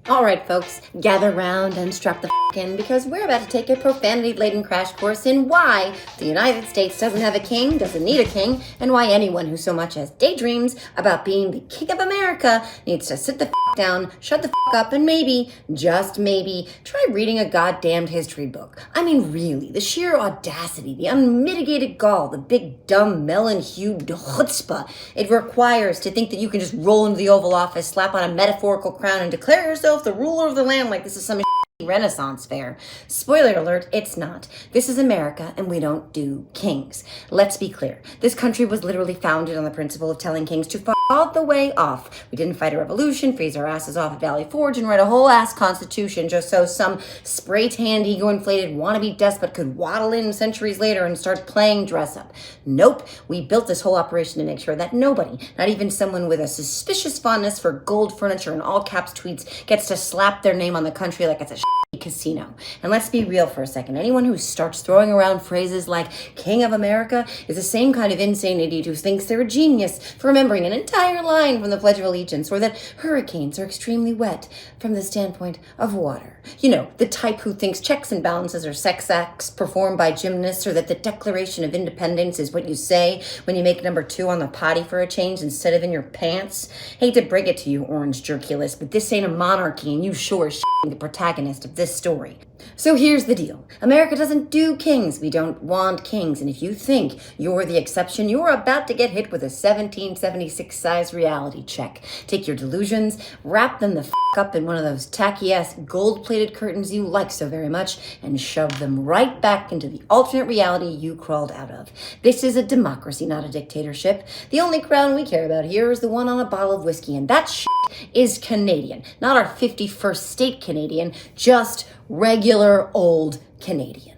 All right, folks, gather round and strap the in because we're about to take a profanity-laden crash course in why the United States doesn't have a king, doesn't need a king, and why anyone who so much as daydreams about being the king of America needs to sit the down, shut the up, and maybe, just maybe, try reading a goddamned history book. I mean, really, the sheer audacity, the unmitigated gall, the big, dumb, melon-hued chutzpah it requires to think that you can just roll into the Oval Office, slap on a metaphorical crown, and declare yourself the ruler of the land like this is some Renaissance fair. Spoiler alert, it's not. This is America, and we don't do kings. Let's be clear. This country was literally founded on the principle of telling kings to fuck all the way off. We didn't fight a revolution, freeze our asses off at Valley Forge, and write a whole ass constitution just so some spray-tanned, ego-inflated wannabe despot could waddle in centuries later and start playing dress-up. Nope. We built this whole operation to make sure that nobody, not even someone with a suspicious fondness for gold furniture and all-caps tweets, gets to slap their name on the country like it's a casino. And let's be real for a second. Anyone who starts throwing around phrases like King of America is the same kind of insane idiot who thinks they're a genius for remembering an entire line from the Pledge of Allegiance, or that hurricanes are extremely wet from the standpoint of water. You know, the type who thinks checks and balances are sex acts performed by gymnasts, or that the Declaration of Independence is what you say when you make number 2 on the potty for a change instead of in your pants. Hate to break it to you, orange jerkulus, but this ain't a monarchy, and you sure as the protagonist of this story. So here's the deal. America doesn't do kings. We don't want kings. And if you think you're the exception, you're about to get hit with a 1776 size reality check. Take your delusions, wrap them the up in one of those tacky-ass gold-plated curtains you like so very much, and shove them right back into the alternate reality you crawled out of. This is a democracy, not a dictatorship. The only crown we care about here is the one on a bottle of whiskey, and that is Canadian. Not our 51st state Canadian, just regular old Canadian.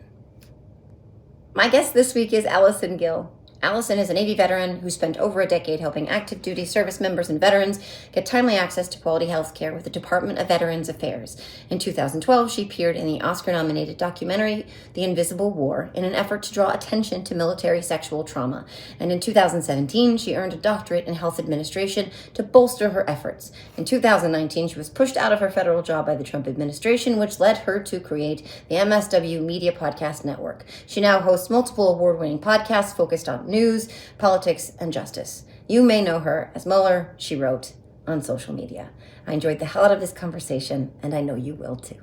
My guest this week is Allison Gill. Allison is a Navy veteran who spent over a decade helping active duty service members and veterans get timely access to quality health care with the Department of Veterans Affairs. In 2012, she appeared in the Oscar-nominated documentary The Invisible War in an effort to draw attention to military sexual trauma. And in 2017, she earned a doctorate in health administration to bolster her efforts. In 2019, she was pushed out of her federal job by the Trump administration, which led her to create the MSWMediaPodcast network. She now hosts multiple award-winning podcasts focused on news, politics, and justice. You may know her as Mueller, she wrote, on social media. I enjoyed the hell out of this conversation, and I know you will too.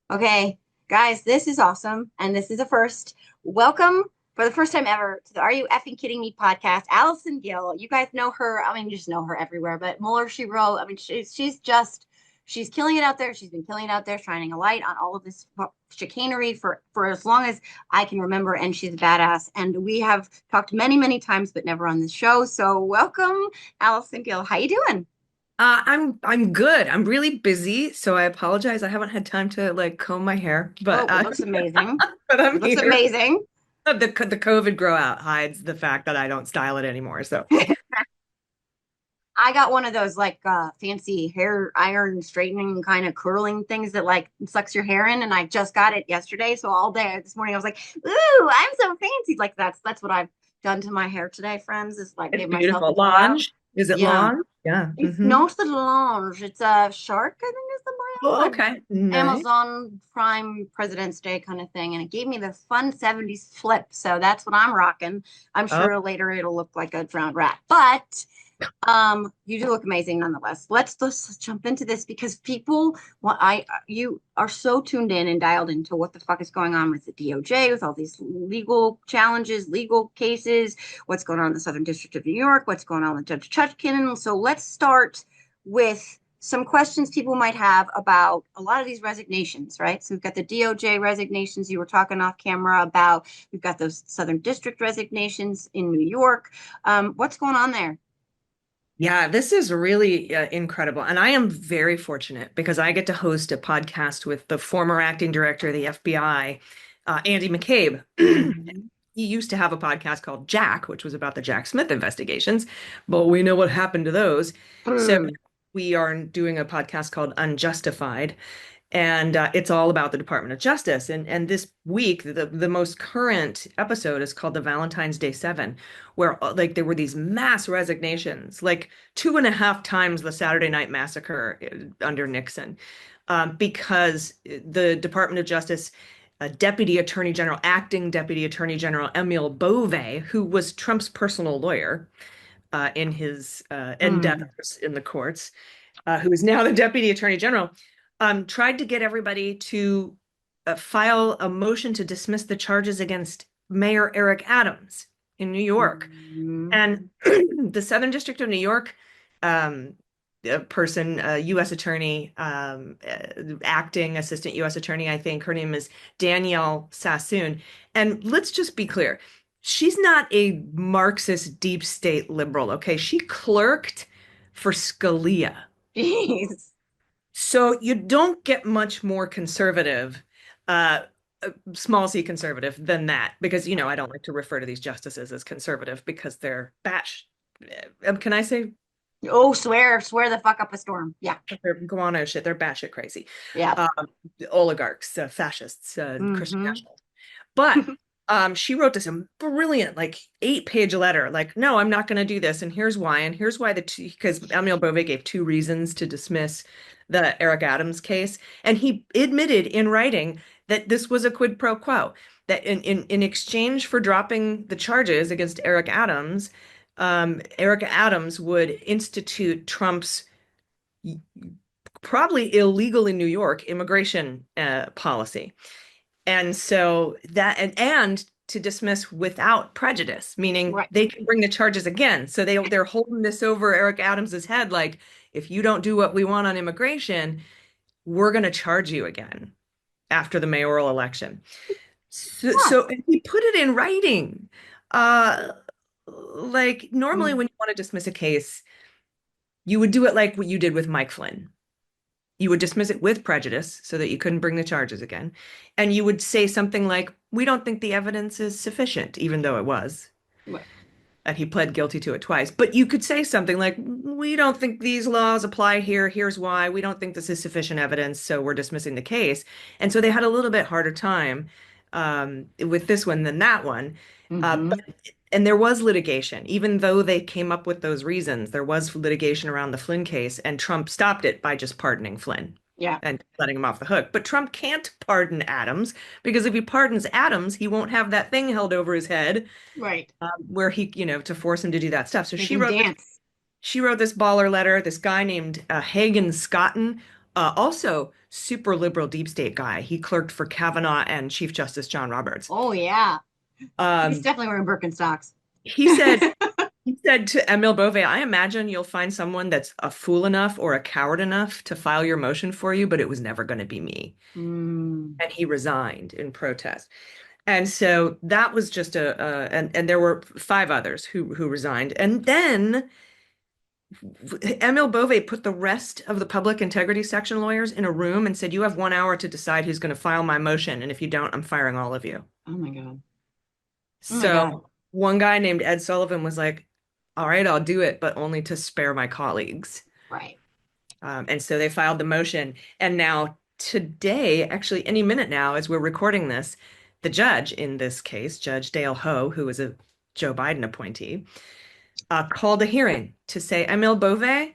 Okay, guys, this is awesome, and this is a first. Welcome, for the first time ever, to the Are You Effing Kidding Me podcast, Allison Gill. You guys know her. I mean, you just know her everywhere, but Mueller, she wrote. I mean, she's killing it out there. She's been killing it out there, shining a light on all of this chicanery for as long as I can remember, and she's a badass. And we have talked many, many times, but never on this show. So welcome, Allison Gill. How you doing? I'm good. I'm really busy, so I apologize. I haven't had time to comb my hair, but it looks amazing. But I'm it looks here. Amazing. The COVID grow out hides the fact that I don't style it anymore. So I got one of those fancy hair iron straightening kind of curling things that sucks your hair in, and I just got it yesterday. So all day this morning I was like, "Ooh, I'm so fancy!" Like that's what I've done to my hair today, friends. Is it's give beautiful. myself a Lange. Is it Lange? Yeah. It's not the Lange. It's a Shark, I think is the brand. Oh, okay. Nice. Amazon Prime President's Day kind of thing, and it gave me the fun 70s flip. So that's what I'm rocking. I'm sure later it'll look like a drowned rat, but you do look amazing nonetheless. Let's jump into this because you are so tuned in and dialed into what the fuck is going on with the DOJ, with all these legal challenges, legal cases, what's going on in the Southern District of New York, what's going on with Judge Chutkin. So let's start with some questions people might have about a lot of these resignations, right? So we've got the DOJ resignations you were talking off camera about. We've got those Southern District resignations in New York. What's going on there? Yeah, this is really incredible. And I am very fortunate because I get to host a podcast with the former acting director of the FBI, Andy McCabe. He used to have a podcast called Jack, which was about the Jack Smith investigations, but we know what happened to those. So we are doing a podcast called Unjustified. And it's all about the Department of Justice. And this week, the most current episode is called the Valentine's Day 7, where like there were these mass resignations, like 2.5 times the Saturday Night Massacre under Nixon, because the Department of Justice Deputy Attorney General, acting Deputy Attorney General Emil Bove, who was Trump's personal lawyer in his endeavors in the courts, who is now the Deputy Attorney General, tried to get everybody to file a motion to dismiss the charges against Mayor Eric Adams in New York. And the Southern District of New York person, U.S. attorney, acting assistant U.S. attorney, I think her name is Danielle Sassoon. And let's just be clear. She's not a Marxist deep state liberal, okay? She clerked for Scalia. Jeez. So you don't get much more conservative, small c conservative than that, because, you know, I don't like to refer to these justices as conservative because they're can I say? Oh, swear the fuck up a storm. Yeah. They're guano shit. They're batshit crazy. Yeah. Oligarchs, fascists, Christian nationalists. But she wrote this brilliant, like 8-page letter, like, no, I'm not going to do this. And here's why. And here's why because Emil Bove gave 2 reasons to dismiss the Eric Adams case. And he admitted in writing that this was a quid pro quo, that in exchange for dropping the charges against Eric Adams would institute Trump's probably illegal in New York immigration policy. And so that and to dismiss without prejudice, meaning they can bring the charges again. So they're holding this over Eric Adams's head, like, if you don't do what we want on immigration, we're going to charge you again after the mayoral election. So he put it in writing. Like normally when you want to dismiss a case, you would do it like what you did with Mike Flynn. You would dismiss it with prejudice so that you couldn't bring the charges again. And you would say something like, we don't think the evidence is sufficient, even though it was. Right. And he pled guilty to it twice. But you could say something like, we don't think these laws apply here. Here's why. We don't think this is sufficient evidence, so we're dismissing the case. And so they had a little bit harder time with this one than that one. And there was litigation, even though they came up with those reasons. There was litigation around the Flynn case, and Trump stopped it by just pardoning Flynn. Yeah. And letting him off the hook. But Trump can't pardon Adams, because if he pardons Adams, he won't have that thing held over his head. Right. Where he, you know, to force him to do that stuff. So she wrote this baller letter. This guy named Hagen Scotton, also super liberal deep state guy. He clerked for Kavanaugh and Chief Justice John Roberts. Oh, yeah. He's definitely wearing Birkenstocks. He said to Emil Bove, I imagine you'll find someone that's a fool enough or a coward enough to file your motion for you, but it was never going to be me. And he resigned in protest. And so that was just and there were 5 others who resigned. And then Emil Bove put the rest of the public integrity section lawyers in a room and said, you have 1 hour to decide who's going to file my motion. And if you don't, I'm firing all of you. Oh my God. So one guy named Ed Sullivan was like, all right, I'll do it, but only to spare my colleagues. Right. And so they filed the motion. And now today, actually any minute now, as we're recording this, the judge in this case, Judge Dale Ho, who is a Joe Biden appointee, called a hearing to say, Emil Bove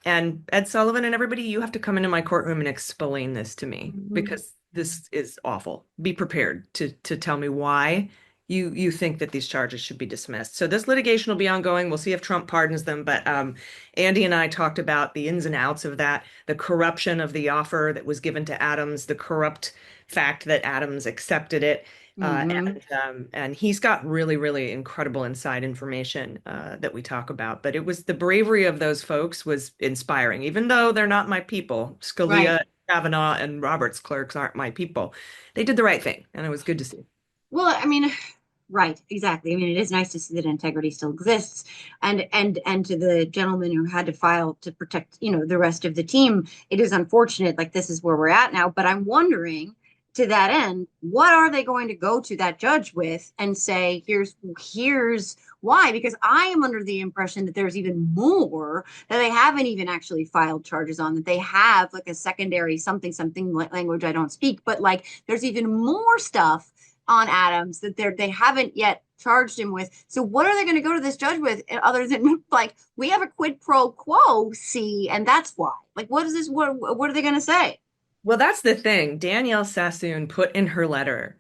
and Ed Sullivan and everybody, you have to come into my courtroom and explain this to me, because this is awful. Be prepared to tell me why you think that these charges should be dismissed. So this litigation will be ongoing. We'll see if Trump pardons them. But Andy and I talked about the ins and outs of that, the corruption of the offer that was given to Adams, the corrupt fact that Adams accepted it. And he's got really, really incredible inside information that we talk about. But it was the bravery of those folks was inspiring, even though they're not my people. Scalia, Kavanaugh, and Roberts clerks aren't my people. They did the right thing, and it was good to see. Well, I mean, right, exactly. I mean, it is nice to see that integrity still exists, and to the gentleman who had to file to protect, you know, the rest of the team. It is unfortunate, like this is where we're at now. But I'm wondering, to that end, what are they going to go to that judge with and say, here's why? Because I am under the impression that there's even more that they haven't even actually filed charges on, that they have like a secondary something language I don't speak, but like there's even more stuff on Adams that they haven't yet charged him with. So what are they going to go to this judge with other than like, we have a quid pro quo, see, and that's why. Like, what is this? What are they going to say? Well, that's the thing. Danielle Sassoon put in her letter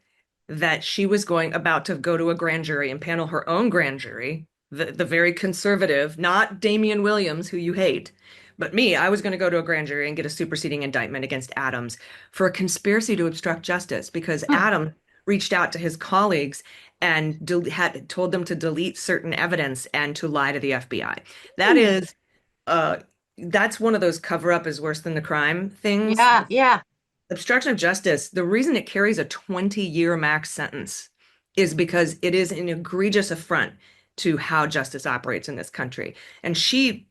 that she was about to go to a grand jury and panel her own grand jury, the very conservative, not Damian Williams, who you hate, but me. I was going to go to a grand jury and get a superseding indictment against Adams for a conspiracy to obstruct justice because Adams reached out to his colleagues and had told them to delete certain evidence and to lie to the FBI. That is, that's one of those cover up is worse than the crime things. Yeah, yeah. Obstruction of justice, the reason it carries a 20-year max sentence is because it is an egregious affront to how justice operates in this country. And she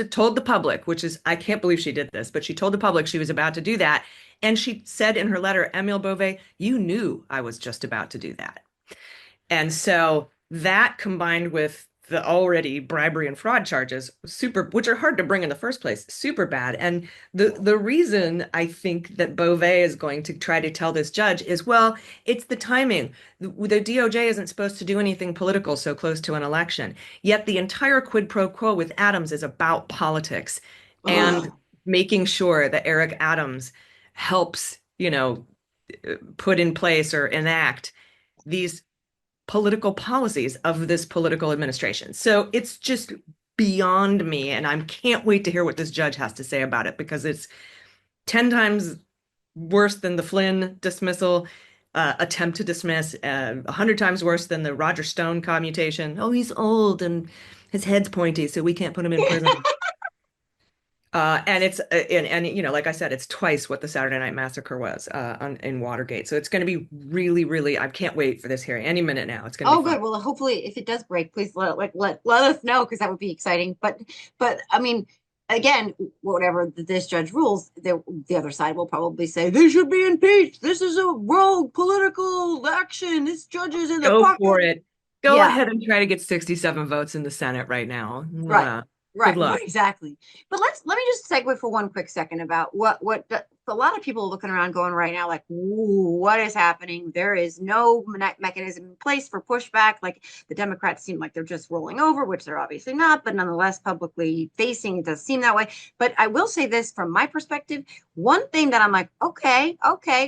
told the public, which is, I can't believe she did this, but she told the public she was about to do that. And she said in her letter, Emile Beauvais, you knew I was just about to do that. And so that combined with the already bribery and fraud charges, which are hard to bring in the first place, super bad. And the reason I think that Beauvais is going to try to tell this judge is, well, it's the timing. The DOJ isn't supposed to do anything political so close to an election. Yet the entire quid pro quo with Adams is about politics and making sure that Eric Adams helps, put in place or enact these political policies of this political administration. So it's just beyond me, and I can't wait to hear what this judge has to say about it because it's 10 times worse than the Flynn dismissal, attempt to dismiss, 100 times worse than the Roger Stone commutation. Oh, he's old and his head's pointy, so we can't put him in prison. And it's like I said, it's twice what the Saturday Night Massacre was in Watergate. So it's going to be really, really. I can't wait for this hearing. Any minute now, it's going to be fun. Good. Well, hopefully, if it does break, please let us know because that would be exciting. But I mean, again, whatever this judge rules, the other side will probably say they should be impeached. This is a rogue political action. This judge is in the Go pocket. for it. Go ahead and try to get 67 votes in the Senate right now. Right. Right, exactly. But let me just segue for one quick second about what a lot of people are looking around going right now, like, ooh, what is happening? There is no mechanism in place for pushback. Like the Democrats seem like they're just rolling over, which they're obviously not, but nonetheless publicly facing, it does seem that way. But I will say this from my perspective, one thing that I'm like, okay,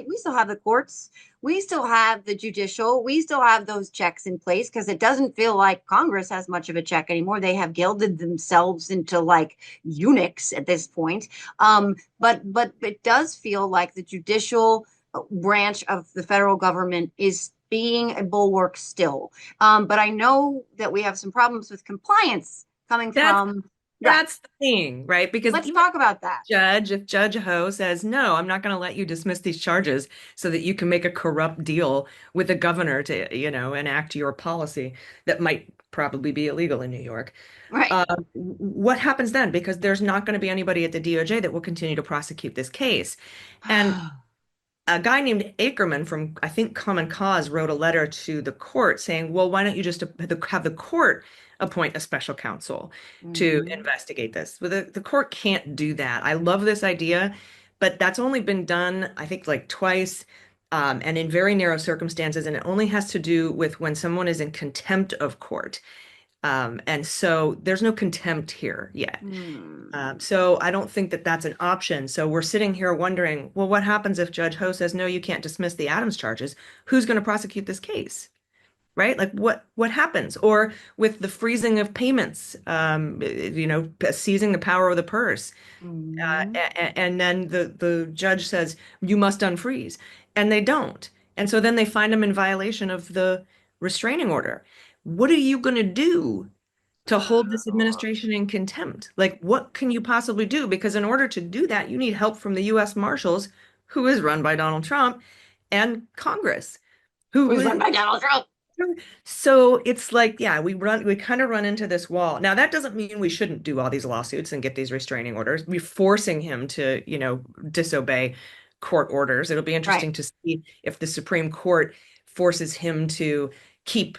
we still have the courts. We still have the judicial. We still have those checks in place because it doesn't feel like Congress has much of a check anymore. They have gilded themselves into like eunuchs at this point. But it does feel like the judicial branch of the federal government is being a bulwark still. But I know that we have some problems with compliance coming from. That's the thing, right? Because let's talk about that. If Judge Ho says, no, I'm not going to let you dismiss these charges so that you can make a corrupt deal with the governor to, enact your policy that might probably be illegal in New York. Right. What happens then? Because there's not going to be anybody at the DOJ that will continue to prosecute this case. And a guy named Ackerman from, I think, Common Cause wrote a letter to the court saying, well, why don't you just have the court appoint a special counsel to investigate this? Well, the court can't do that. I love this idea, but that's only been done, I think, like twice, and in very narrow circumstances. And it only has to do with when someone is in contempt of court. And so there's no contempt here yet. So I don't think that that's an option. So we're sitting here wondering, well, what happens if Judge Ho says, no, you can't dismiss the Adams charges? Who's going to prosecute this case? Right? Like what happens? Or with the freezing of payments, seizing the power of the purse. And then the judge says, you must unfreeze. And they don't. And so then they find them in violation of the restraining order. What are you going to do to hold this administration in contempt? Like, what can you possibly do? Because in order to do that, you need help from the U.S. Marshals, who is run by Donald Trump, and Congress, who is run by Donald Trump. So it's like, yeah, we kind of run into this wall. Now, that doesn't mean we shouldn't do all these lawsuits and get these restraining orders. We're forcing him to, disobey court orders. It'll be interesting to see if the Supreme Court forces him to keep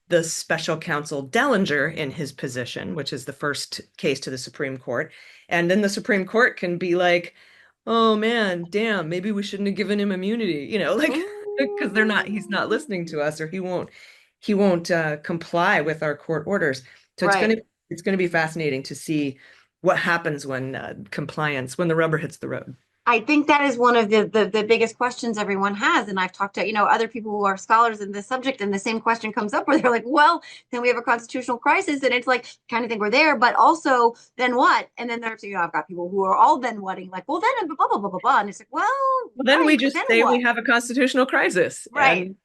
the special counsel Dellinger in his position, which is the first case to the Supreme Court. And then the Supreme Court can be like, oh man, damn, maybe we shouldn't have given him immunity, like because he's not listening to us, or he won't comply with our court orders. So it's gonna be fascinating to see what happens when when the rubber hits the road. I think that is one of the biggest questions everyone has. And I've talked to, other people who are scholars in this subject, and the same question comes up where they're like, well, then we have a constitutional crisis. And it's like, kind of think we're there, but also then what? And then there's, I've got people who are all then whatting, like, well, then blah, blah, blah, blah, blah. And it's like, well, then we just say we have a constitutional crisis and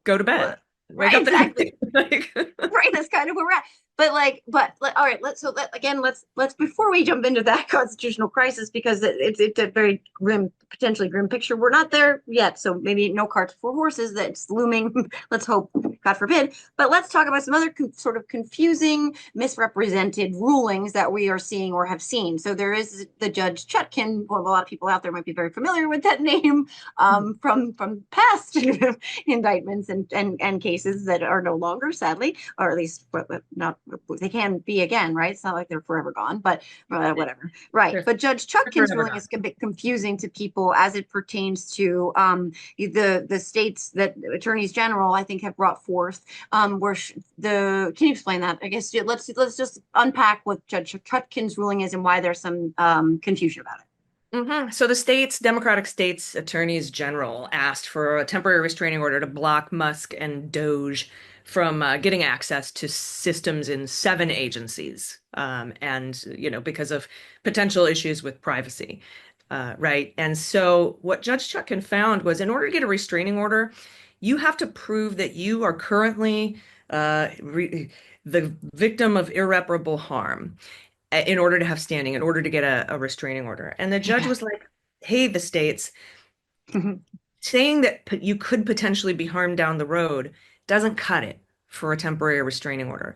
go to bed. Right, exactly. Right, that's kind of where we're at. But all right, let's before we jump into that constitutional crisis, because it's a very potentially grim picture. We're not there yet, so maybe no carts before horses. That's looming. Let's hope, God forbid. But let's talk about some other sort of confusing, misrepresented rulings that we are seeing or have seen. So there is the Judge Chutkan. Well, a lot of people out there might be very familiar with that name from past indictments and cases that are no longer, sadly, or at least not. They can be again, right? It's not like they're forever gone, but whatever. Right. Sure. But Judge Chutkan's ruling is a bit confusing to people as it pertains to the states that attorneys general, I think, have brought forth. Can you explain that? I guess let's just unpack what Judge Chutkan's ruling is and why there's some confusion about it. Mm-hmm. So the Democratic states attorneys general asked for a temporary restraining order to block Musk and Doge from getting access to systems in 7 agencies, and because of potential issues with privacy, right? And so what Judge Chutkan found was, in order to get a restraining order, you have to prove that you are currently the victim of irreparable harm in order to have standing, in order to get a restraining order. And the judge was like, hey, the states, saying that you could potentially be harmed down the road doesn't cut it for a temporary restraining order.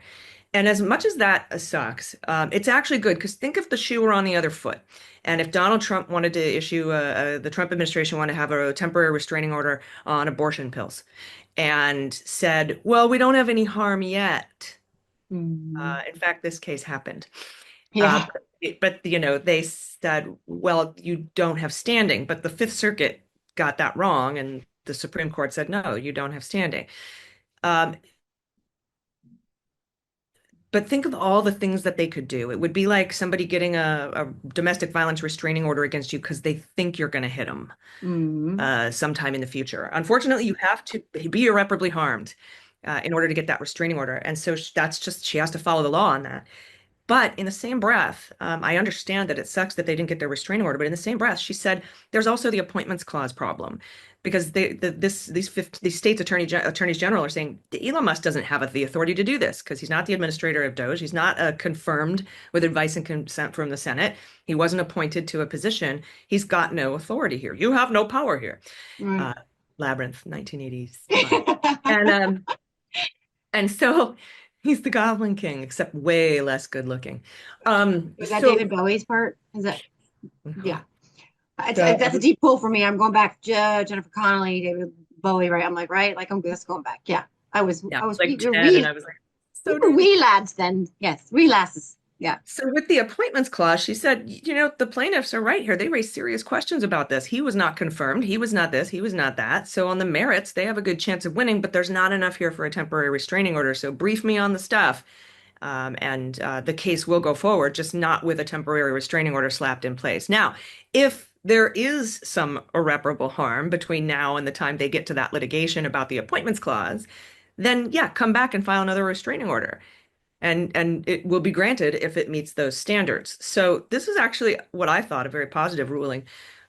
And as much as that sucks, it's actually good, because think if the shoe were on the other foot. And if Donald Trump wanted to issue, the Trump administration wanted to have a temporary restraining order on abortion pills and said, well, we don't have any harm yet. In fact, this case happened. Yeah. But they said, well, you don't have standing. But the Fifth Circuit got that wrong, and the Supreme Court said, no, you don't have standing. But think of all the things that they could do. It would be like somebody getting a domestic violence restraining order against you because they think you're going to hit them sometime in the future. Unfortunately, you have to be irreparably harmed in order to get that restraining order. And so she has to follow the law on that. But in the same breath, I understand that it sucks that they didn't get their restraining order. But in the same breath, she said there's also the appointments clause problem, because these states attorneys general are saying Elon Musk doesn't have the authority to do this because he's not the administrator of Doge. He's not confirmed with advice and consent from the Senate. He wasn't appointed to a position. He's got no authority here. You have no power here. Labyrinth, 1980s. And so he's the Goblin King, except way less good looking. Is that David Bowie's part? Is that? Yeah. That's a deep pull for me. I'm going back. Jennifer Connelly, David Bowie, right? I'm like, right? Like, I'm just going back. Yeah. I was like 10, and I was like, so we were wee lads then. Yes. Wee lasses. Yeah. So with the appointments clause, she said, the plaintiffs are right here. They raised serious questions about this. He was not confirmed. He was not this. He was not that. So on the merits, they have a good chance of winning, but there's not enough here for a temporary restraining order. So brief me on the stuff. And the case will go forward, just not with a temporary restraining order slapped in place. Now, if there is some irreparable harm between now and the time they get to that litigation about the appointments clause, then yeah, come back and file another restraining order. And it will be granted if it meets those standards. So this is actually what I thought a very positive ruling,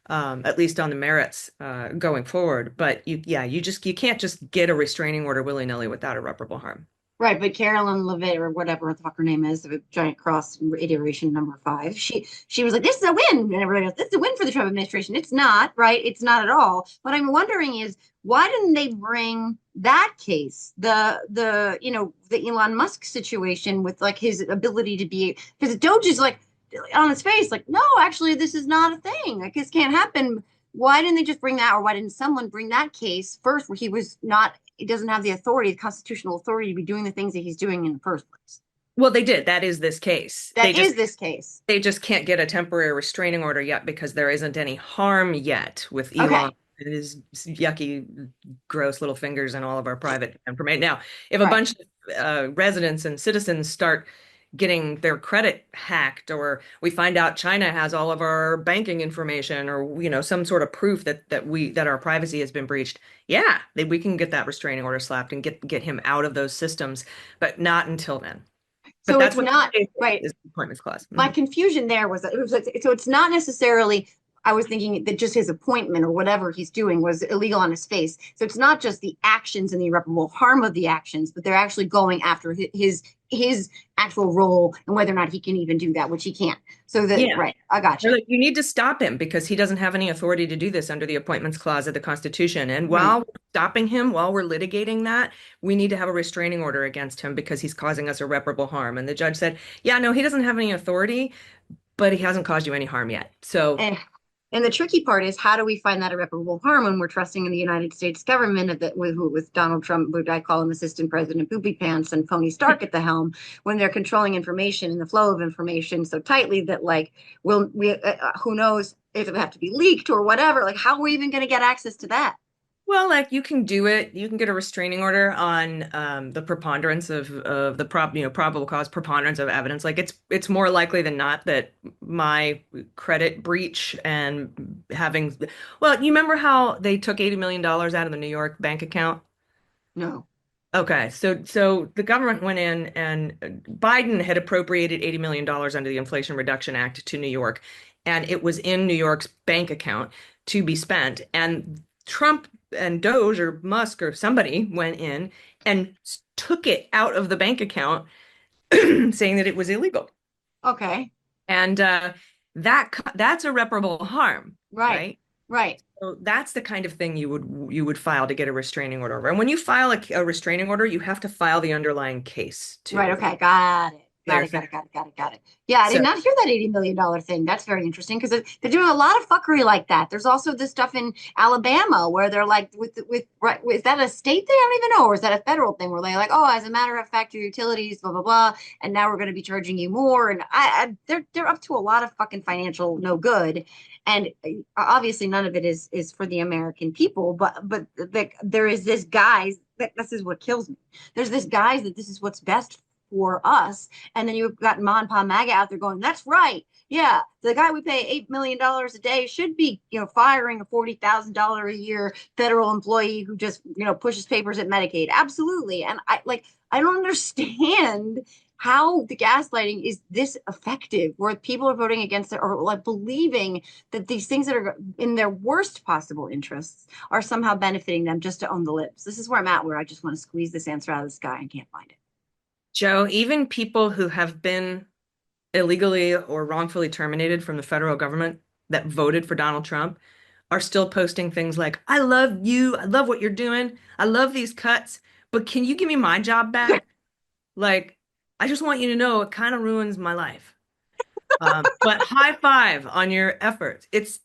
at least on the merits going forward. But you can't just get a restraining order willy-nilly without irreparable harm. Right, but Carolyn Levitt, or whatever the fuck her name is, the Giant Cross iteration number 5, she was like, this is a win. And everybody goes, this is a win for the Trump administration. It's not, right? It's not at all. What I'm wondering is, why didn't they bring that case, the Elon Musk situation with like his ability to be, because Doge is like on his face, like, no, actually, this is not a thing. Like, this can't happen. why didn't they just bring that, or why didn't someone bring that case first where he doesn't have the authority, the constitutional authority to be doing the things that he's doing in the first place? Well, they did. That is this case. That is this case. They just can't get a temporary restraining order yet because there isn't any harm yet with Elon Okay. and his yucky, gross little fingers and all of our private information. Now, if a Right. bunch of residents and citizens start getting their credit hacked, or we find out China has all of our banking information, or some sort of proof that our privacy has been breached, yeah, we can get that restraining order slapped and get him out of those systems, but not until then. But So that's it's what not right. is the appointments clause. My confusion there was that it was like, so it's not necessarily, I was thinking that just his appointment or whatever he's doing was illegal on his face. So it's not just the actions and the irreparable harm of the actions, but they're actually going after his actual role and whether or not he can even do that, which he can't. So that, Yeah. right, I got They're you. like, you need to stop him because he doesn't have any authority to do this under the appointments clause of the Constitution. And Right. while we're stopping him, while we're litigating that, we need to have a restraining order against him because he's causing us irreparable harm. And the judge said, yeah, no, he doesn't have any authority, but he hasn't caused you any harm yet. So And the tricky part is, how do we find that irreparable harm when we're trusting in the United States government with Donald Trump, who I call him Assistant President Poopy Pants, and Tony Stark at the helm, when they're controlling information and the flow of information so tightly that, like, who knows if it have to be leaked or whatever? Like, how are we even going to get access to that? well, like you can do it. You can get a restraining order on the preponderance of the probable cause preponderance of evidence. Like it's more likely than not that my credit breach and having, well, you remember how they took $80 million out of the New York bank account? No. Okay, so the government went in and Biden had appropriated $80 million under the Inflation Reduction Act to New York, and it was in New York's bank account to be spent. And Trump and Doge or Musk or somebody went in and took it out of the bank account, saying that it was illegal. Okay. And that's irreparable harm, Right. right? Right. So that's the kind of thing you would file to get a restraining order over. And when you file a restraining order, you have to file the underlying case Right. too. Okay. Got it. Got There's it. Got it. Got it. Got it. Got it. Yeah, I did so not hear that $80 million thing. That's very interesting because they're doing a lot of fuckery like that. There's also this stuff in Alabama where they're like, right, is that a state thing? I don't even know, or is that a federal thing where they're like, oh, as a matter of fact, your utilities, blah blah blah, and now we're going to be charging you more. And they're up to a lot of fucking financial no good, and obviously none of it is for the American people. But there is this guise that this is what kills me. There's this guise that this is what's best for us. And then you've got Ma and Pa MAGA out there going, that's right. Yeah, the guy we pay $8 million a day should be, firing a $40,000 a year federal employee who just, pushes papers at Medicaid. Absolutely. And I don't understand how the gaslighting is this effective, where people are voting against it or like believing that these things that are in their worst possible interests are somehow benefiting them just to own the libs. This is where I'm at, where I just want to squeeze this answer out of the sky and can't find it. Joe, even people who have been illegally or wrongfully terminated from the federal government that voted for Donald Trump are still posting things like, I love you. I love what you're doing. I love these cuts, but can you give me my job back? Like, I just want you to know it kind of ruins my life. But high five on your efforts. It's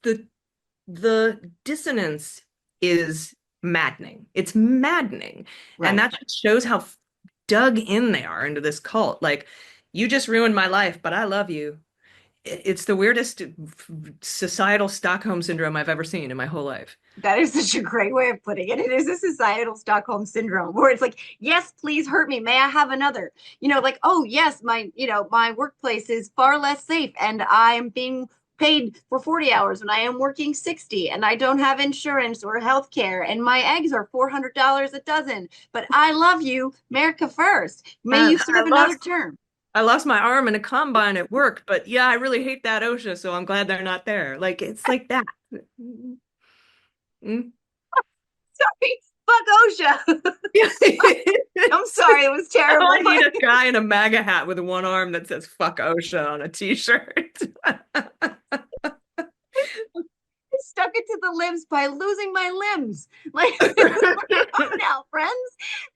the dissonance is maddening. It's maddening. Right. And that just shows how dug in they are into this cult. Like, you just ruined my life, but I love you. It's the weirdest societal Stockholm syndrome I've ever seen in my whole life. That is such a great way of putting it. It is a societal Stockholm syndrome where it's like, yes, please hurt me. May I have another? Like, oh, yes, my workplace is far less safe and I'm being paid for 40 hours when I am working 60 and I don't have insurance or health care and my eggs are $400 a dozen. But I love you, America first. May you serve another term. I lost my arm in a combine at work, but yeah, I really hate that OSHA, so I'm glad they're not there. Like, it's like that. Mm. Sorry, fuck OSHA. I'm sorry, it was terrible. I need a guy in a MAGA hat with one arm that says "fuck OSHA" on a t-shirt. stuck it to the limbs by losing my limbs. Like, come now, friends.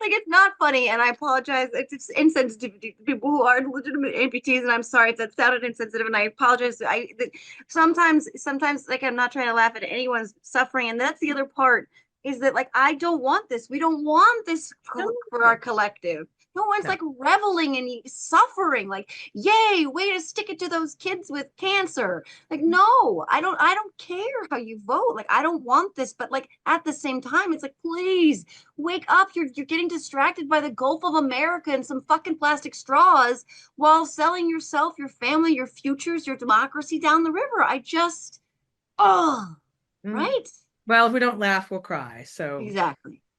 Like, it's not funny, and I apologize. It's insensitive to people who are legitimate amputees, and I'm sorry if that sounded insensitive, and I apologize. Sometimes, like, I'm not trying to laugh at anyone's suffering, and that's the other part is that, like, I don't want this. We don't want this for our collective. No one's No. like reveling in suffering. Like, yay, way to stick it to those kids with cancer. Like, no, I don't care how you vote. Like, I don't want this, but like at the same time, it's like, please wake up. You're getting distracted by the Gulf of America and some fucking plastic straws while selling yourself, your family, your futures, your democracy down the river. Oh, right? Well, if we don't laugh, we'll cry. So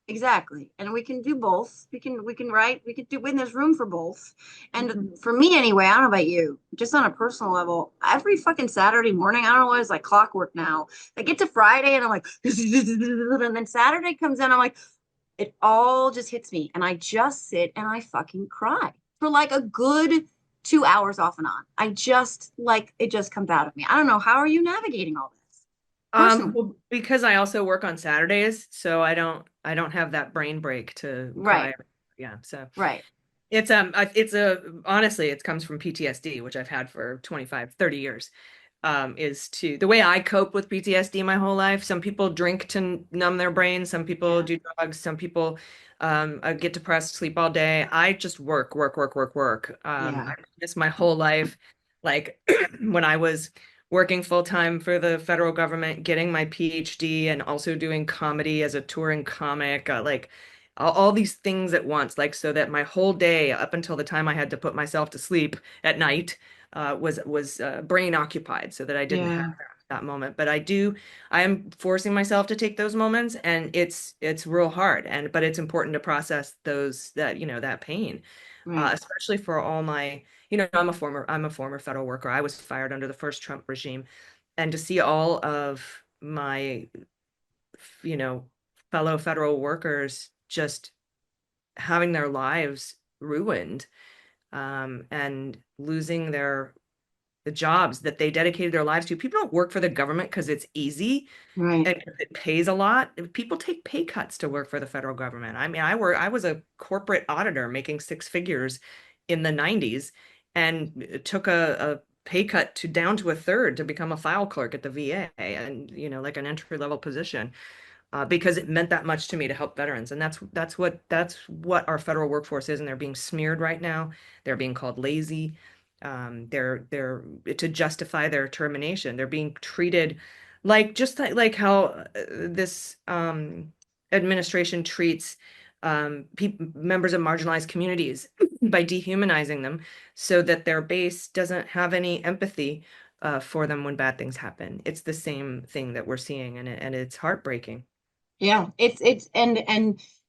Exactly. And we can do both. We can write, we could do when there's room for both. And for me anyway, I don't know about you, just on a personal level, every fucking Saturday morning, I don't know what it's like clockwork now. I get to Friday and I'm like, and then Saturday comes in, I'm like, it all just hits me. And I just sit and I fucking cry for like a good 2 hours off and on. I just like it just comes out of me. I don't know. How are you navigating all this? Personally. Well, because I also work on Saturdays, so I don't have that brain break to cry. Right. Yeah, so Right. honestly, it comes from PTSD, which I've had for 25, 30 years. Is to the way I cope with PTSD my whole life. Some people drink to numb their brain, some people do drugs, some people get depressed, sleep all day. I just work, work, work, work, work. Yeah. I miss my whole life. Like when I was working full time for the federal government, getting my PhD and also doing comedy as a touring comic, like all these things at once, like so that my whole day up until the time I had to put myself to sleep at night was brain occupied, so that I didn't have Yeah. that moment. But I am forcing myself to take those moments, and it's real hard, but it's important to process that pain, Right. especially for all my, I'm a former federal worker. I was fired under the first Trump regime, and to see all of my, you know, fellow federal workers just having their lives ruined, and losing the jobs that they dedicated their lives to. People don't work for the government because it's easy Right. and 'cause it pays a lot. People take pay cuts to work for the federal government. I mean, I was a corporate auditor making six figures in the 90s, and took a pay cut down to a third to become a file clerk at the VA, and like an entry level position, because it meant that much to me to help veterans. And that's what our federal workforce is. And they're being smeared right now. They're being called lazy. They're to justify their termination. They're being treated like how this administration treats members of marginalized communities by dehumanizing them, so that their base doesn't have any empathy for them when bad things happen. It's the same thing that we're seeing, and it's heartbreaking. Yeah. It's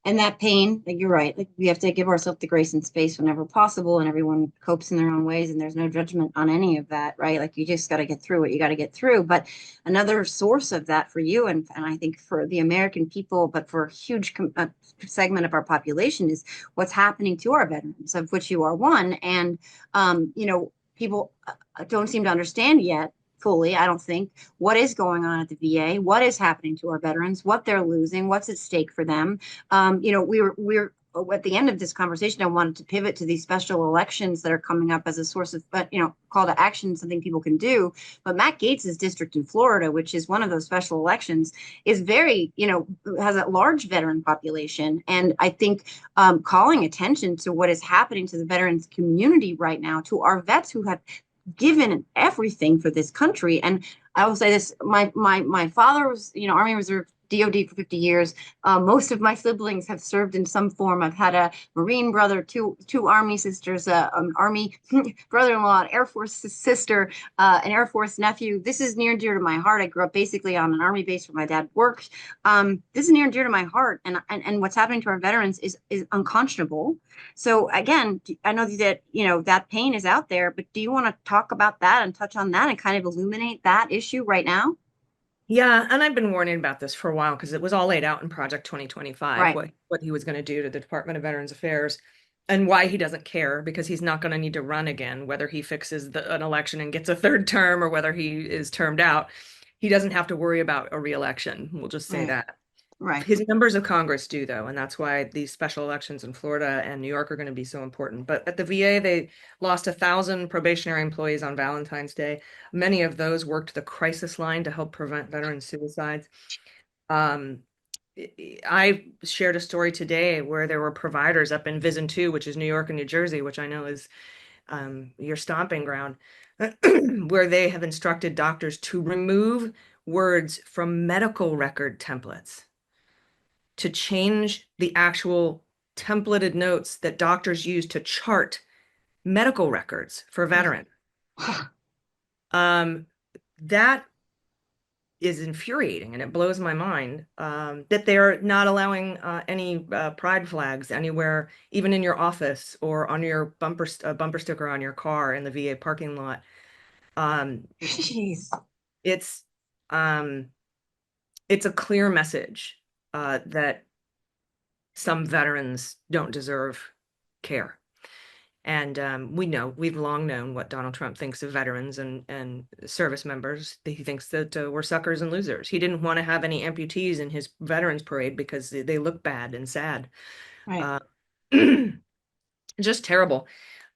and that pain, like you're right. Like we have to give ourselves the grace and space whenever possible, and everyone copes in their own ways, and there's no judgment on any of that, right? Like you just got to get through what you got to get through. But another source of that for you, and I think for the American people, but for a huge segment of our population, is what's happening to our veterans, of which you are one. And people don't seem to understand yet fully, I don't think, what is going on at the VA, what is happening to our veterans, what they're losing, what's at stake for them. We're at the end of this conversation, I wanted to pivot to these special elections that are coming up as a source of, call to action, something people can do. But Matt Gaetz's district in Florida, which is one of those special elections, is very, has a large veteran population. And I think calling attention to what is happening to the veterans community right now, to our vets who have given everything for this country. And I will say this, my father was, Army Reserve DOD for 50 years. Most of my siblings have served in some form. I've had a Marine brother, two Army sisters, an Army brother-in-law, an Air Force sister, an Air Force nephew. This is near and dear to my heart. I grew up basically on an Army base where my dad worked. This is near and dear to my heart. And what's happening to our veterans is unconscionable. So again, I know that, that pain is out there, but do you want to talk about that and touch on that and kind of illuminate that issue right now? Yeah, and I've been warning about this for a while because it was all laid out in Project 2025, Right. what he was going to do to the Department of Veterans Affairs, and why he doesn't care, because he's not going to need to run again, whether he fixes an election and gets a third term or whether he is termed out. he doesn't have to worry about a reelection. We'll just say Right. that. Right. His members of Congress do, though, and that's why these special elections in Florida and New York are going to be so important. But at the VA, they lost 1,000 probationary employees on Valentine's Day. Many of those worked the crisis line to help prevent veteran suicides. Um, I shared a story today where there were providers up in Vision 2, which is New York and New Jersey, which I know is your stomping ground, where they have instructed doctors to remove words from medical record templates, to change the actual templated notes that doctors use to chart medical records for veterans. That is infuriating, and it blows my mind that they're not allowing any pride flags anywhere, even in your office or on your bumper sticker on your car in the VA parking lot. Jeez. It's it's a clear message that some veterans don't deserve care. And we've long known what Donald Trump thinks of veterans and service members. He thinks that we're suckers and losers. He didn't want to have any amputees in his veterans parade because they look bad and sad. Right. Just terrible.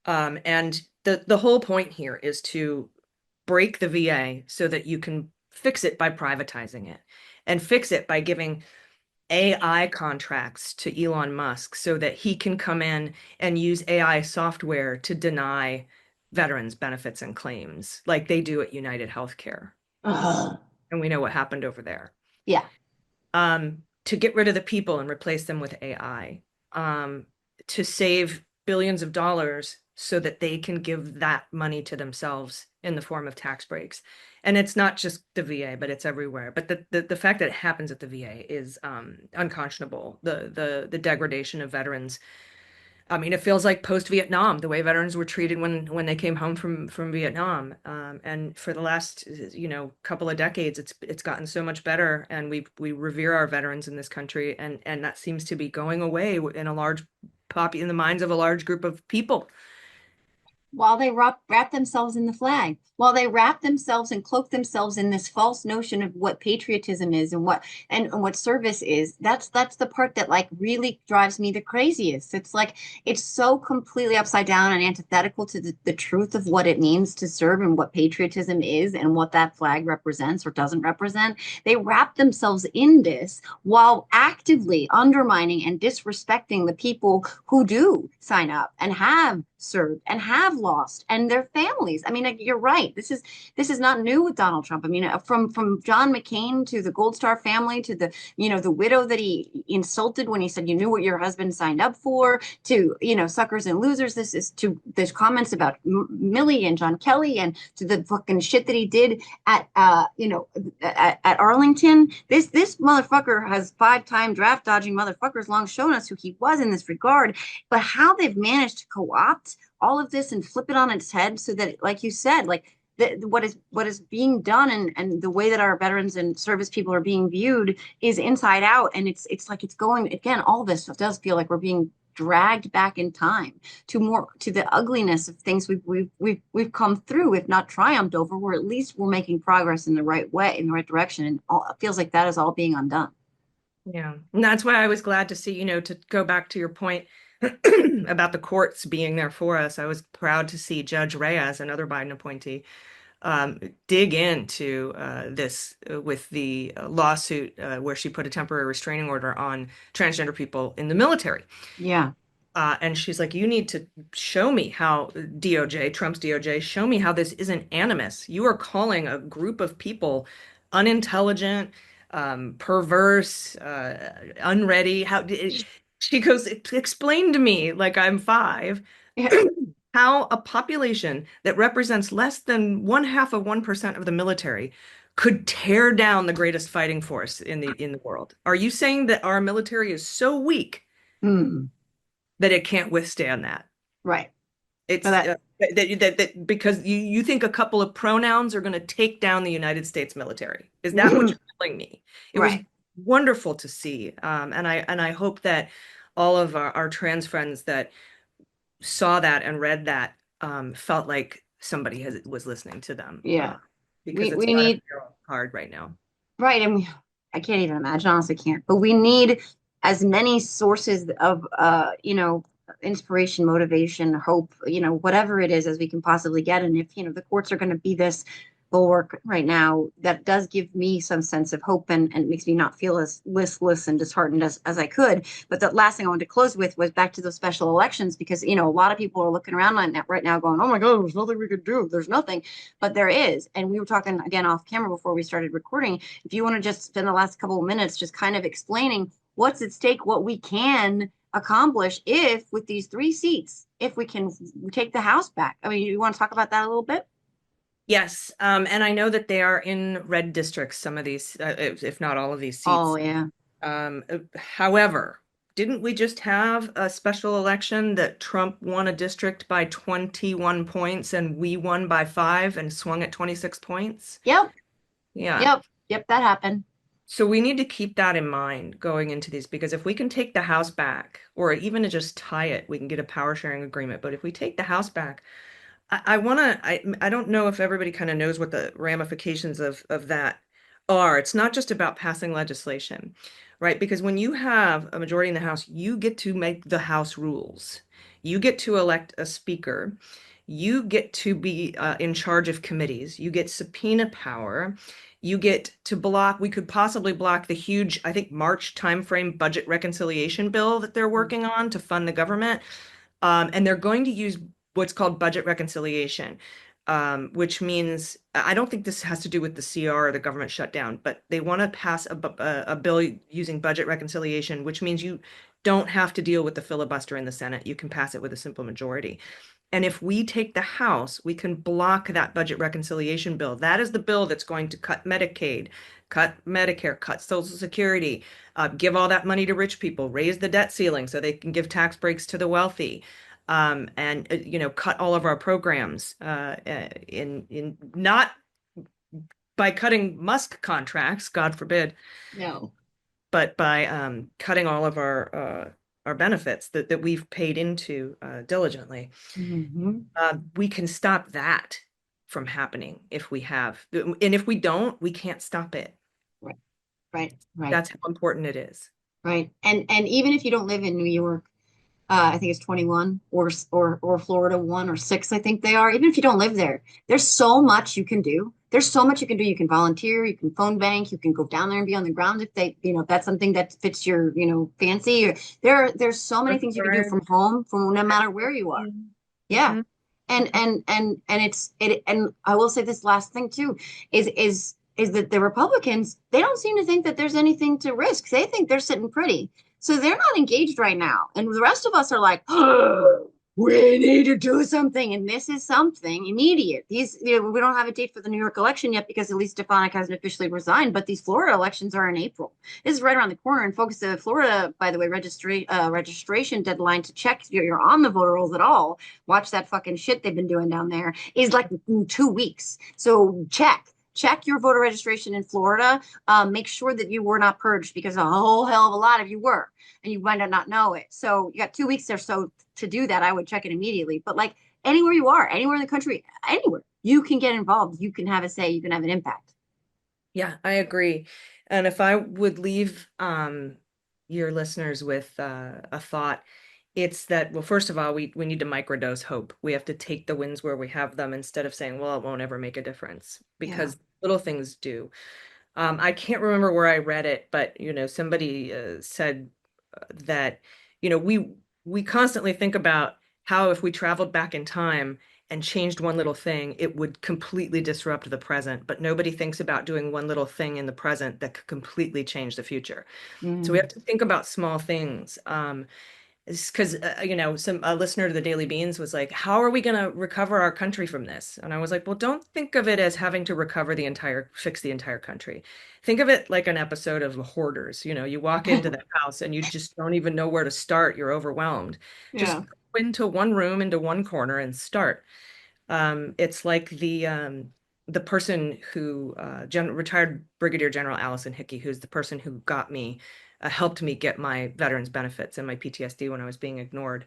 And the whole point here is to break the VA so that you can fix it by privatizing it, and fix it by giving AI contracts to Elon Musk so that he can come in and use AI software to deny veterans benefits and claims like they do at United Healthcare. And we know what happened over there. Yeah. To get rid of the people and replace them with AI, to save billions of dollars so that they can give that money to themselves in the form of tax breaks. And it's not just the VA, but it's everywhere. But the fact that it happens at the VA is unconscionable. The degradation of veterans. I mean, it feels like post-Vietnam, the way veterans were treated when they came home from Vietnam. And for the last couple of decades, it's gotten so much better, and we revere our veterans in this country, and that seems to be going away in in the minds of a large group of people. While they wrap themselves in the flag, while they wrap themselves and cloak themselves in this false notion of what patriotism is and what service is. That's the part that like really drives me the craziest. It's like it's so completely upside down and antithetical to the truth of what it means to serve and what patriotism is and what that flag represents or doesn't represent. They wrap themselves in this while actively undermining and disrespecting the people who do sign up and have served and have lost and their families. I mean, you're right. This is not new with Donald Trump. I mean, from John McCain to the Gold Star family to the widow that he insulted when he said you knew what your husband signed up for, to suckers and losers. This is to there's comments about Milley and John Kelly, and to the fucking shit that he did at at Arlington. This motherfucker has 5-time draft dodging motherfuckers long shown us who he was in this regard, but how they've managed to co-opt all of this and flip it on its head so that, like you said, like what is being done and the way that our veterans and service people are being viewed is inside out, and it's like it's going again. All this does feel like we're being dragged back in time to the ugliness of things we've come through, if not triumphed over. We're at least we're making progress in the right way, in the right direction, and it feels like that is all being undone. Yeah, and that's why I was glad to see, to go back to your point about the courts being there for us. I was proud to see Judge Reyes, another Biden appointee, dig into this with the lawsuit where she put a temporary restraining order on transgender people in the military. Yeah. And she's like, you need to show me how Trump's DOJ, show me how this isn't animus. You are calling a group of people unintelligent, perverse, unready. She goes, explain to me, like I'm 5, Yeah. how a population that represents less than 0.5% of the military could tear down the greatest fighting force in the world. Are you saying that our military is so weak that it can't withstand that? Right. It's that because you think a couple of pronouns are going to take down the United States military. Is that what you're telling me? It was wonderful to see, and I hope that all of our trans friends that saw that and read that felt like somebody was listening to them. Yeah. because it's we gotta need feel hard right now. right, and I can't even imagine, honestly, can't. But we need as many sources of inspiration, motivation, hope, whatever it is as we can possibly get. And if the courts are going to be this bulwark right now, that does give me some sense of hope and makes me not feel as listless and disheartened as I could. But the last thing I wanted to close with was back to those special elections, because a lot of people are looking around on that right now going, oh my God, there's nothing we could do. There's nothing. But there is. And we were talking again off camera before we started recording. If you want to just spend the last couple of minutes just kind of explaining what's at stake, what we can accomplish if with these 3 seats, if we can take the House back. I mean, you want to talk about that a little bit? Yes, and I know that they are in red districts, some of these, if not all of these seats. Oh, yeah. However, didn't we just have a special election that Trump won a district by 21 points and we won by 5 and swung at 26 points? Yep. Yeah. Yep, that happened. So we need to keep that in mind going into these, because if we can take the House back, or even to just tie it, we can get a power sharing agreement. But if we take the House back, I don't know if everybody kind of knows what the ramifications of that are. It's not just about passing legislation, right? Because when you have a majority in the House, you get to make the House rules. You get to elect a speaker. You get to be in charge of committees. You get subpoena power. You get to block, we could possibly block the huge, I think, March timeframe budget reconciliation bill that they're working on to fund the government. And they're going to use what's called budget reconciliation, which means I don't think this has to do with the CR or the government shutdown, but they want to pass a bill using budget reconciliation, which means you don't have to deal with the filibuster in the Senate. You can pass it with a simple majority. And if we take the House, we can block that budget reconciliation bill. That is the bill that's going to cut Medicaid, cut Medicare, cut Social Security, give all that money to rich people, raise the debt ceiling so they can give tax breaks to the wealthy, and cut all of our programs in not by cutting Musk contracts, God forbid. No. But by cutting all of our benefits that we've paid into diligently. Mm-hmm. We can stop that from happening if we have, and if we don't, we can't stop it. Right. That's how important it is. Right. And even if you don't live in New York, I think it's 21 or Florida 1 or 6, I think they are. Even if you don't live there, there's so much you can do. There's so much you can do. You can volunteer, you can phone bank, you can go down there and be on the ground if if that's something that fits your, fancy. There's so many things you can do from home, from no matter where you are. Yeah. Mm-hmm. And I will say this last thing too is that the Republicans, they don't seem to think that there's anything to risk. They think they're sitting pretty. So they're not engaged right now. And the rest of us are like, oh, we need to do something. And this is something immediate. We don't have a date for the New York election yet because at least Stefanik hasn't officially resigned, but these Florida elections are in April. This is right around the corner. And folks, Florida, by the way, registration deadline to check you're on the voter rolls at all. Watch that fucking shit they've been doing down there is like 2 weeks. So check your voter registration in Florida. Make sure that you were not purged, because a whole hell of a lot of you were, and you might not know it. So you got 2 weeks or so to do that. I would check it immediately. But like anywhere you are, anywhere in the country, anywhere, you can get involved. You can have a say. You can have an impact. Yeah, I agree. And if I would leave your listeners with a thought, it's that, well, first of all, we need to microdose hope. We have to take the wins where we have them instead of saying, well, it won't ever make a difference, because little things do. I can't remember where I read it, but somebody said that we constantly think about how if we traveled back in time and changed one little thing, it would completely disrupt the present. But nobody thinks about doing one little thing in the present that could completely change the future. So we have to think about small things. Because a listener to the Daily Beans was like, how are we going to recover our country from this? And I was like, well, don't think of it as having to fix the entire country. Think of it like an episode of Hoarders. You walk into that house and you just don't even know where to start. You're overwhelmed. Just go into one room, into one corner, and start. It's like the person who retired Brigadier General Allison Hickey, who's the person who helped me get my veterans benefits and my PTSD when I was being ignored.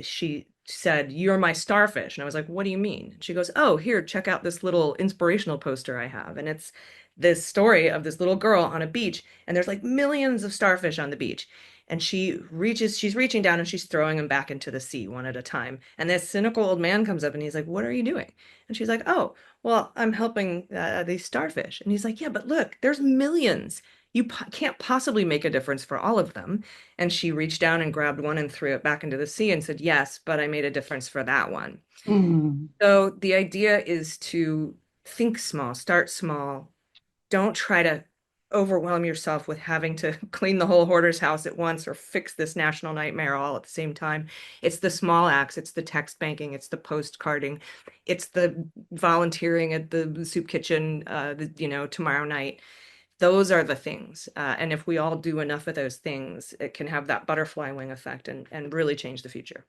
she said, "You're my starfish." And I was like, "What do you mean?" She goes, "Oh, here, check out this little inspirational poster I have." And it's this story of this little girl on a beach, and there's like millions of starfish on the beach. And she's reaching down and she's throwing them back into the sea one at a time. And this cynical old man comes up and he's like, "What are you doing?" And she's like, "Oh, well, I'm helping these starfish." And he's like, "Yeah, but look, there's millions. You can't possibly make a difference for all of them." And she reached down and grabbed one and threw it back into the sea and said, "Yes, but I made a difference for that one." Mm. So the idea is to think small, start small. Don't try to overwhelm yourself with having to clean the whole hoarder's house at once or fix this national nightmare all at the same time. It's the small acts, it's the text banking, it's the postcarding, it's the volunteering at the soup kitchen, tomorrow night. Those are the things. And if we all do enough of those things, it can have that butterfly wing effect and really change the future.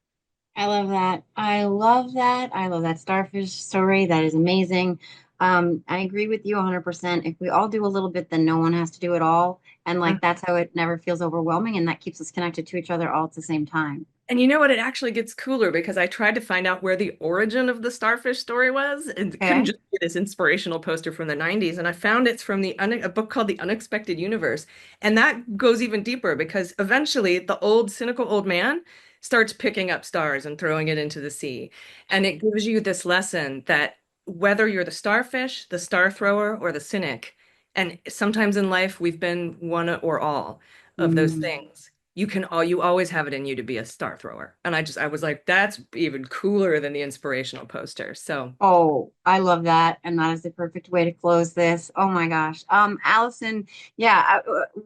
I love that. I love that. I love that starfish story. That is amazing. I agree with you 100%. If we all do a little bit, then no one has to do it all. And like that's how it never feels overwhelming, and that keeps us connected to each other all at the same time. And you know what? It actually gets cooler because I tried to find out where the origin of the starfish story was, and couldn't Okay. just be this inspirational poster from the 90s. And I found it's from a book called The Unexpected Universe. And that goes even deeper because eventually the old, cynical old man starts picking up stars and throwing it into the sea. And it gives you this lesson that whether you're the starfish, the star thrower, or the cynic, and sometimes in life we've been one or all of those Mm. things, you always have it in you to be a star thrower. And I was like, that's even cooler than the inspirational poster. So Oh, I love that. And that is the perfect way to close this. Oh my gosh. Allison, yeah,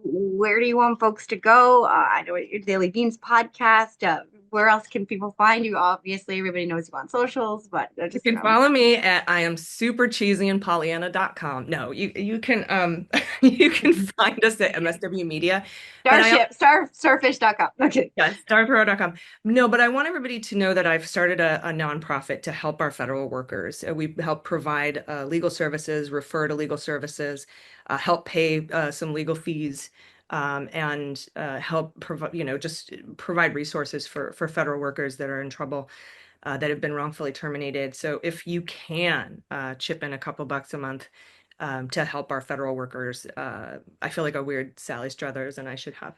where do you want folks to go? I know your Daily Beans podcast. Where else can people find you? Obviously, everybody knows you on socials, but you just, can follow me at I am super cheesy and Pollyanna.com. No, you can you can find us at MSW Media. But I starfish.com. Okay. Yeah, starthrower.com. No, but I want everybody to know that I've started a nonprofit to help our federal workers. We help provide legal services, refer to legal services, help pay some legal fees, and help provide, just provide resources for federal workers that are in trouble, that have been wrongfully terminated. So if you can chip in a couple bucks a month to help our federal workers, I feel like a weird Sally Struthers, and I should have.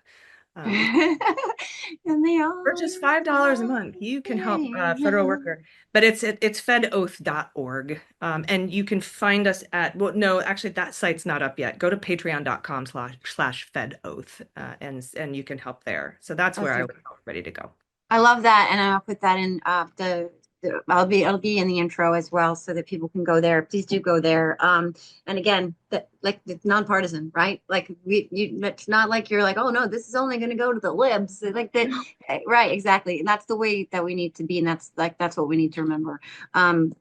And they For all just $5 a month, you can help a federal worker. But it's fedoath.org. And you can find us at, well, no, actually that site's not up yet. Go to patreon.com/slash fedoath, and you can help there. So that's where I Okay. was ready to go. I love that, and I'll put that in it'll be in the intro as well, so that people can go there. Please do go there. And again, that like it's nonpartisan, right? Like it's not like you're like, oh no, this is only going to go to the libs, like that, right? Exactly, and that's the way that we need to be, and that's what we need to remember.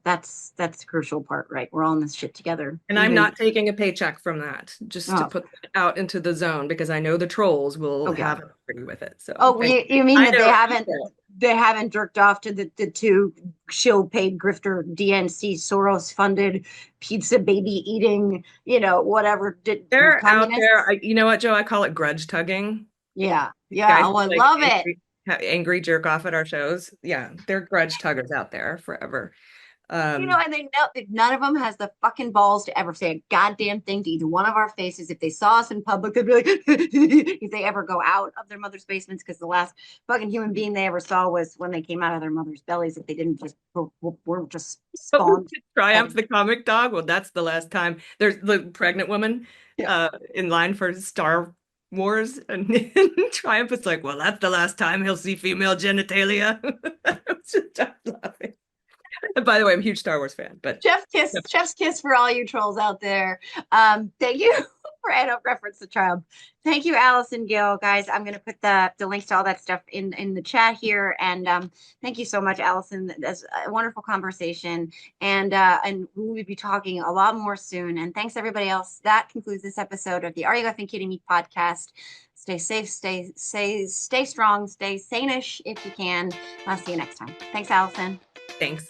That's the crucial part, right? We're all in this shit together. And I'm not taking a paycheck from that, just to Oh, put it out into the zone, because I know the trolls will oh yeah. have a party with it. So Oh, you mean I that know. they haven't jerked off to the two shill paid grifter DNC Soros funded pizza baby eating, whatever They're out communists? there. You know what, Joe? I call it grudge tugging. Yeah. These Yeah. guys Oh, I like love it. angry jerk off at our shows. Yeah, they're grudge tuggers out there forever. And they know that none of them has the fucking balls to ever say a goddamn thing to either one of our faces. If they saw us in public, they'd be like, if they ever go out of their mother's basements, because the last fucking human being they ever saw was when they came out of their mother's bellies. If they didn't just were just spawned. Triumph the comic dog. Well, that's the last time. There's the pregnant woman in line for Star Wars, and Triumph is like, well, that's the last time he'll see female genitalia. I was just laughing. And by the way, I'm a huge Star Wars fan, but Chef's kiss for all you trolls out there. Thank you for reference to Triumph. Thank you, Allison Gill, guys. I'm gonna put the links to all that stuff in the chat here. And thank you so much, Allison. That's a wonderful conversation. And we will be talking a lot more soon. And thanks everybody else. That concludes this episode of the Are You Effing Kidding Me podcast. Stay safe, stay strong, stay sane-ish if you can. I'll see you next time. Thanks, Allison. thanks.